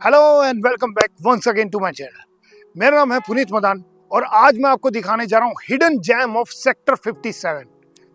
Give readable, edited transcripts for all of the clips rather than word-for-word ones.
Hello and welcome back once again to my channel. मेरा नाम है पुनीत मदान और आज मैं आपको दिखाने जा रहा हूँ हिडन जेम ऑफ सेक्टर 57।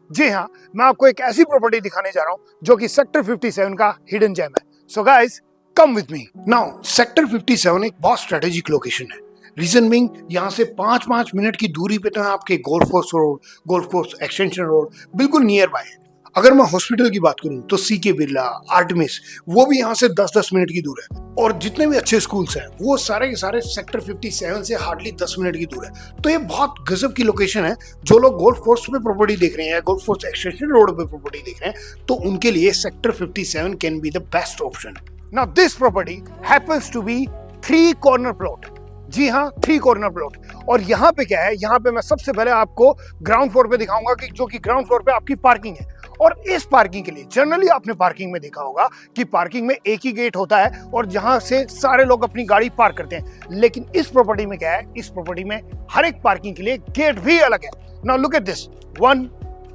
जी हाँ, मैं आपको एक ऐसी प्रॉपर्टी दिखाने जा रहा हूँ जो कि सेक्टर 57 का हिडन जेम है। So guys, come with me. Now sector 57 एक बहुत स्ट्रेटेजिक लोकेशन है। रीजन बीइंग, यहाँ से 5 मिनट की दूरी पे तो है आपके golf course road, golf course extension road बिल्कुल नियर बाय है। अगर मैं हॉस्पिटल की बात करूं तो सीके बिरला, आर्टेमिस, वो भी यहाँ से 10-10 मिनट की दूर है। और जितने भी अच्छे स्कूल्स हैं वो सारे के सारे सेक्टर 57 से हार्डली 10 मिनट की दूर है। तो ये बहुत गजब की लोकेशन है। जो लोग गोल्फ कोर्स पे प्रॉपर्टी देख रहे हैं, गोल्फ कोर्स एक्सटेंशन रोड पे प्रॉपर्टी देख रहे हैं, तो उनके लिए sector 57 can be the best option. Now this property happens to be 3 corner plot. जी हाँ, 3 कॉर्नर प्लॉट। और यहाँ पे क्या है, यहाँ पे मैं सबसे पहले आपको ग्राउंड फ्लोर पे दिखाऊंगा कि जो कि ग्राउंड फ्लोर पे आपकी पार्किंग है। और इस पार्किंग के लिए जनरली आपने पार्किंग में देखा होगा कि पार्किंग में एक ही गेट होता है और जहां से सारे लोग अपनी गाड़ी पार्क करते हैं। लेकिन इस प्रॉपर्टी में क्या है, इस प्रॉपर्टी में हर एक पार्किंग के लिए गेट भी अलग है। Now look at this, 1,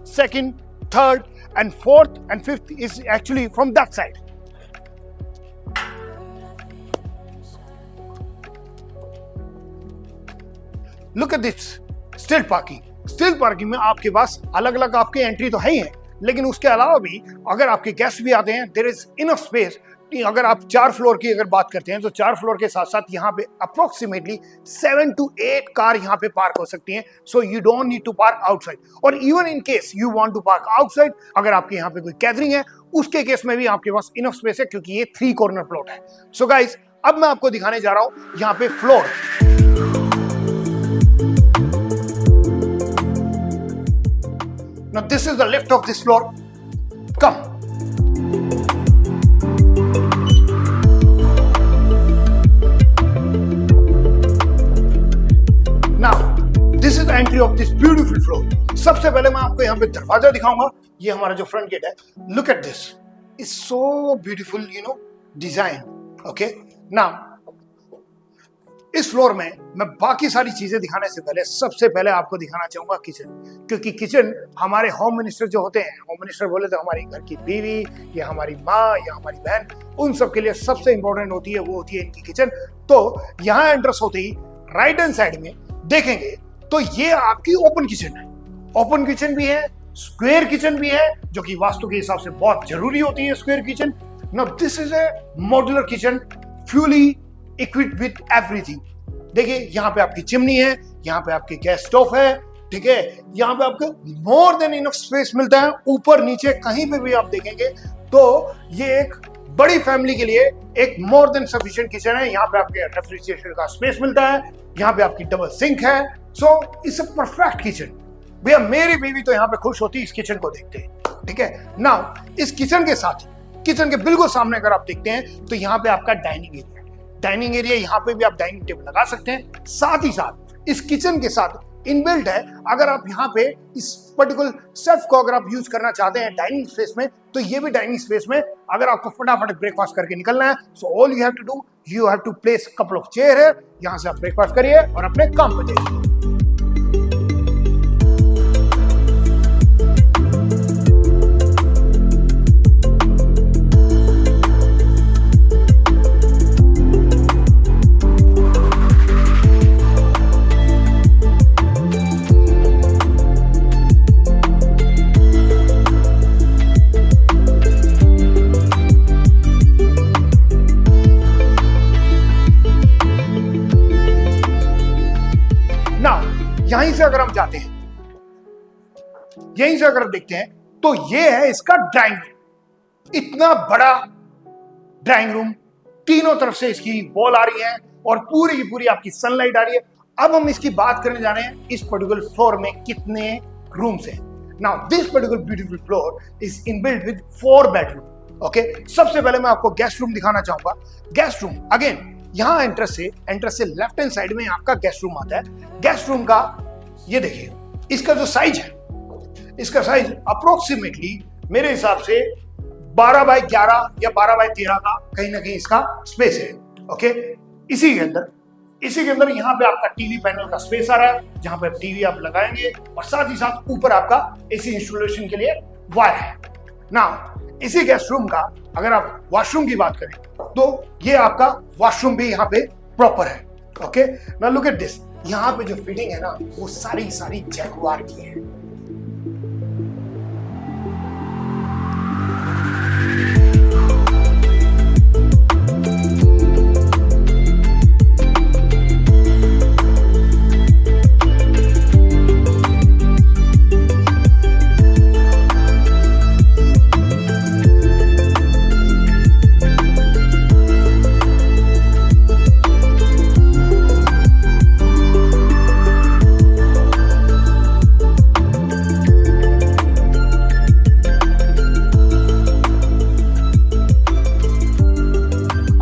2, 3 and 4th and 5th is actually from that side. Look at this still parking. Still parking में आपके पास अलग अलग आपकी एंट्री तो है ही है, लेकिन उसके अलावा भी अगर आपके गेस्ट भी आते हैं, देयर इज इनफ स्पेस। अगर आप 4 फ्लोर की अगर बात करते हैं तो 4 फ्लोर के साथ साथ यहाँ पे अप्रोक्सीमेटली 7 to 8 कार यहाँ पे पार्क हो सकती हैं। So you don't need to park outside. और even in case you want to park outside, अगर आपके यहाँ पे कोई गैदरिंग है, उसके केस में भी आपके पास इनफ स्पेस है, क्योंकि ये 3 कॉर्नर प्लॉट है। सो गाइस, अब मैं आपको दिखाने जा रहा हूँ यहाँ पे floor. Now this is the lift of this floor. Come. Now this is the entry of this beautiful floor. सबसे पहले मैं आपको यहाँ पे दरवाजा दिखाऊंगा। ये हमारा जो फ्रंट गेट है, look at this. It's so beautiful, design. Okay. Now इस फ्लोर में मैं बाकी सारी चीजें दिखाने से पहले सबसे पहले आपको दिखाना चाहूंगा किचन, क्योंकि किचन हमारे होम मिनिस्टर जो होते हैं, होम मिनिस्टर बोले तो हमारी घर की बीवी या हमारी माँ या हमारी बहन, उन सब के लिए सबसे इंपॉर्टेंट होती है, वो होती है इनकी किचन। तो यहाँ एंट्रेंस होते ही राइट हैंड साइड में देखेंगे तो ये आपकी ओपन किचन है। ओपन किचन भी है, स्क्वायर किचन भी है, जो कि वास्तु के हिसाब से बहुत जरूरी होती है square kitchen. Now this is a modular kitchen, fully equipped with everything. देखिए, यहाँ पे आपकी चिमनी है, यहाँ पे आपकी गैस स्टोव है, ठीक है। यहाँ पे आपको मोर देन इनफ स्पेस मिलता है। ऊपर नीचे कहीं पे भी आप देखेंगे तो ये एक बड़ी फैमिली के लिए एक मोर देन सफिशिएंट किचन है। यहाँ पे आपके रेफ्रिजरेटर का स्पेस मिलता है, यहाँ पे आपकी डबल सिंक है। So it's a perfect kitchen. भैया, मेरी बीवी तो यहाँ पे खुश होती है इस किचन को देखते हैं, ठीक है। नाउ इस किचन के साथ, किचन के बिल्कुल सामने अगर आप देखते हैं तो यहाँ पे आपका डाइनिंग एरिया। डाइनिंग एरिया, यहाँ पे भी आप डाइनिंग टेबल लगा सकते हैं। साथ ही साथ इस किचन के साथ इनबिल्ट है, अगर आप यहाँ पे इस पर्टिकुलर शेल्फ को अगर आप यूज करना चाहते हैं डाइनिंग स्पेस में, तो ये भी डाइनिंग स्पेस में अगर आपको फटाफट ब्रेकफास्ट करके निकलना है, so all you have to do, you have to place couple of chair है, यहाँ से आप ब्रेकफास्ट करिए और अपने काम पे जाइए। यहीं से अगर हम जाते हैं, यहीं से अगर देखते हैं तो ये है इसका ड्राइंग रूम। इतना बड़ा ड्राइंग रूम, तीनों तरफ से इसकी वॉल आ रही है और पूरी की पूरी आपकी सनलाइट आ रही है। अब हम इसकी बात करने जा रहे हैं इस पर्टिकुलर फ्लोर में कितने रूम्स हैं। Now this particular beautiful floor is inbuilt with 4 bedroom. Okay, सबसे पहले मैं आपको गेस्ट रूम दिखाना चाहूंगा। गेस्ट रूम अगेन, यहाँ एंट्रेंस से लेफ्ट हैंड साइड में आपका गेस्ट रूम आता है। गेस्ट रूम का ये देखिए, इसका जो साइज है, इसका साइज अप्रोक्सीमेटली मेरे हिसाब से 12x11 या 12x13 का कहीं ना कहीं इसका स्पेस है। ओके, इसी के अंदर यहाँ पे आपका टीवी पैनल का स्पेस आ रहा है, जहां पे टीवी आप लगाएंगे, और साथ ही साथ ऊपर आपका एसी इंस्टॉलेशन के लिए वायर है। नाउ इसी गेस्ट रूम का अगर आप वॉशरूम की बात करें तो ये आपका वॉशरूम भी यहाँ पे प्रॉपर है। Okay, now look at this, यहाँ पे जो फिटिंग है ना वो सारी जैगुआर की है।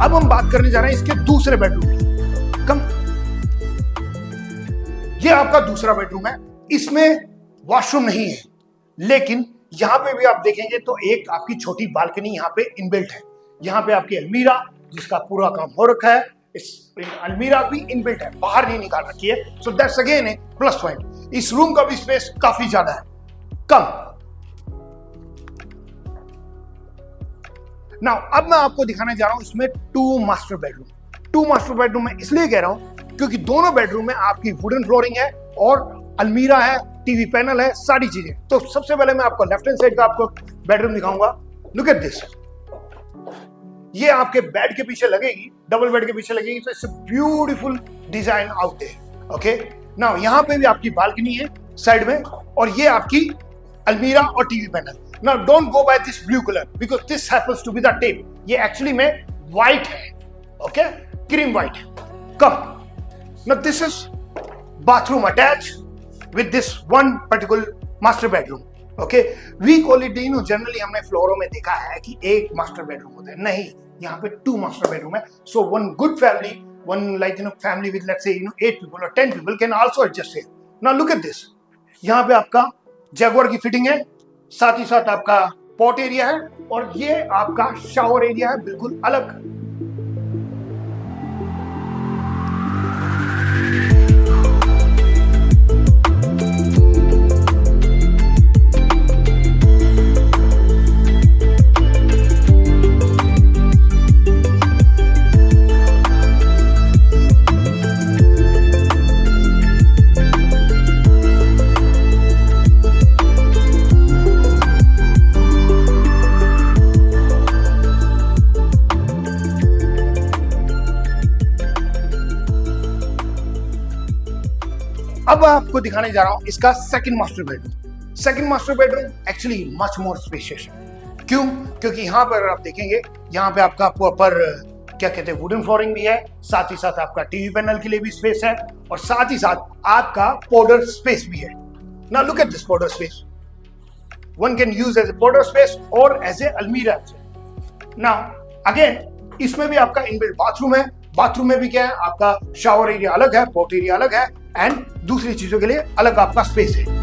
अब हम बात करने जा रहे हैं इसके दूसरे बेडरूम की। कम, ये आपका दूसरा बेडरूम है, इसमें वॉशरूम नहीं है, लेकिन यहां पे भी आप देखेंगे तो एक आपकी छोटी बालकनी यहां पे इनबिल्ट है। यहां पे आपकी अलमीरा जिसका पूरा काम हो रखा है, इस अलमीरा भी इनबिल्ट है, बाहर नहीं निकाल रखी है, so that's again A plus point. इस रूम का भी स्पेस काफी ज्यादा है। कम, नाउ अब मैं आपको दिखाने जा रहा हूं इसमें 2 मास्टर बेडरूम। 2 मास्टर बेडरूम में इसलिए कह रहा हूं क्योंकि दोनों बेडरूम में आपकी वुडन फ्लोरिंग है और अलमीरा है, टीवी पैनल है, सारी चीजें। तो सबसे पहले मैं आपको लेफ्ट हैंड साइड का आपको बेडरूम दिखाऊंगा। लुक एट दिस, ये आपके बेड के पीछे लगेगी, डबल बेड के पीछे लगेगी, तो it's a beautiful design out there. Okay, now यहां पे भी आपकी बालकनी है साइड में, और ये आपकी अलमीरा और TV panel. Now don't go by this blue color because this happens to be the tape. ये एक्चुअली में व्हाइट है, ओके, क्रीम व्हाइट है। कम, now this is bathroom attached with this one particular master bedroom. Okay, we call it, you know, generally हमने फ्लोरों में देखा है कि एक मास्टर बेडरूम होता है, नहीं, यहाँ पे 2 मास्टर बेडरूम है। So one good family, one like family with let's say 8 people or 10 people can also adjust here. Now look at this, यहाँ पे आपका जैगुआर की फिटिंग है, साथ ही साथ आपका पॉट एरिया है, और ये आपका शावर एरिया है बिल्कुल अलग। अब आपको दिखाने जा रहा हूं इसका second master bedroom. Second master bedroom actually much more spacious है। क्यों? क्योंकि यहां पर आप देखेंगे, यहां पे आपका प्रॉपर क्या कहते हैं वुडन फ्लोरिंग भी है, साथ ही साथ आपका टीवी पैनल के लिए भी स्पेस है, और साथ ही साथ आपका पाउडर स्पेस भी है। Now look at this powder space, one can use as a powder space और एज ए अलमीरा। नाउ अगेन इसमें भी आपका इनबिल्ट बाथरूम है। बाथरूम में भी क्या है, आपका शावर एरिया अलग है, पॉट एरिया अलग है, एंड दूसरी चीजों के लिए अलग आपका स्पेस है।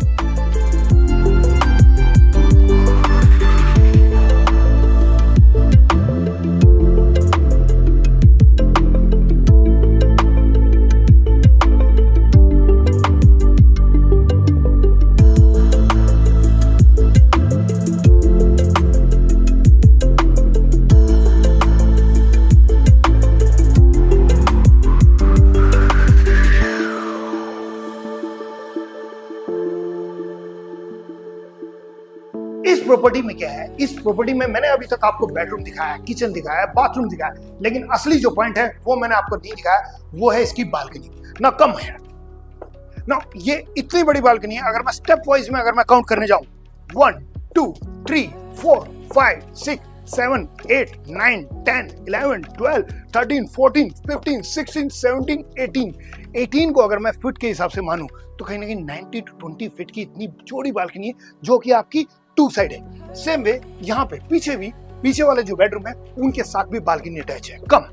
इस प्रॉपर्टी में क्या है, इस प्रॉपर्टी में मैंने अभी तक आपको बेडरूम दिखाया, किचन दिखाया, बाथरूम दिखाया, लेकिन असली जो पॉइंट है वो मैंने आपको नहीं दिखाया, वो है इसकी बालकनी। ना कम है ना, ये इतनी बड़ी बालकनी है। अगर मैं स्टेप वाइज में अगर मैं काउंट करने जाऊं, 1 2 3 4 5 6 7 8 9 10 11 12 13 14 15 16 17 18 को अगर मैं फुट के हिसाब से मानूं तो कहीं ना कहीं 90 to 20 फीट की इतनी चौड़ी बालकनी है, जो कि आपकी 2 साइड है। सेम वे यहाँ पे पीछे भी, पीछे वाले जो बेडरूम है उनके साथ भी बालकनी अटैच है। कम,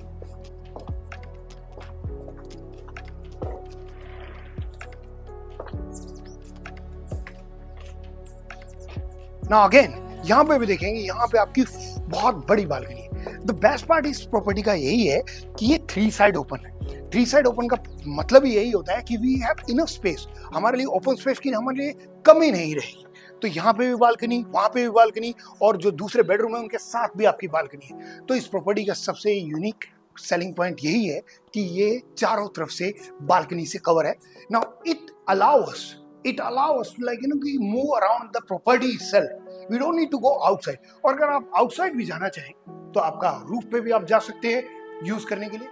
नाउ अगेन यहाँ पे भी देखेंगे, यहाँ पे आपकी बहुत बड़ी बालकनी है। द बेस्ट पार्ट इस प्रॉपर्टी का यही है कि ये 3 साइड ओपन है। 3 साइड ओपन का मतलब ही यही होता है कि वी हैव इनफ स्पेस, हमारे लिए ओपन स्पेस की हमारे लिए कमी नहीं रहेगी। तो यहाँ पे भी बालकनी, वहाँ पे भी बालकनी, और जो दूसरे बेडरूम है उनके साथ भी आपकी बालकनी है। तो इस प्रॉपर्टी का सबसे यूनिक सेलिंग पॉइंट यही है कि ये चारों तरफ से बालकनी से कवर है। Now it allow us like कि move around the property itself. We don't need to go outside. और अगर आप आउटसाइड भी जाना चाहें तो आपका रूफ पे भी आप जा सकते हैं यूज करने के लिए।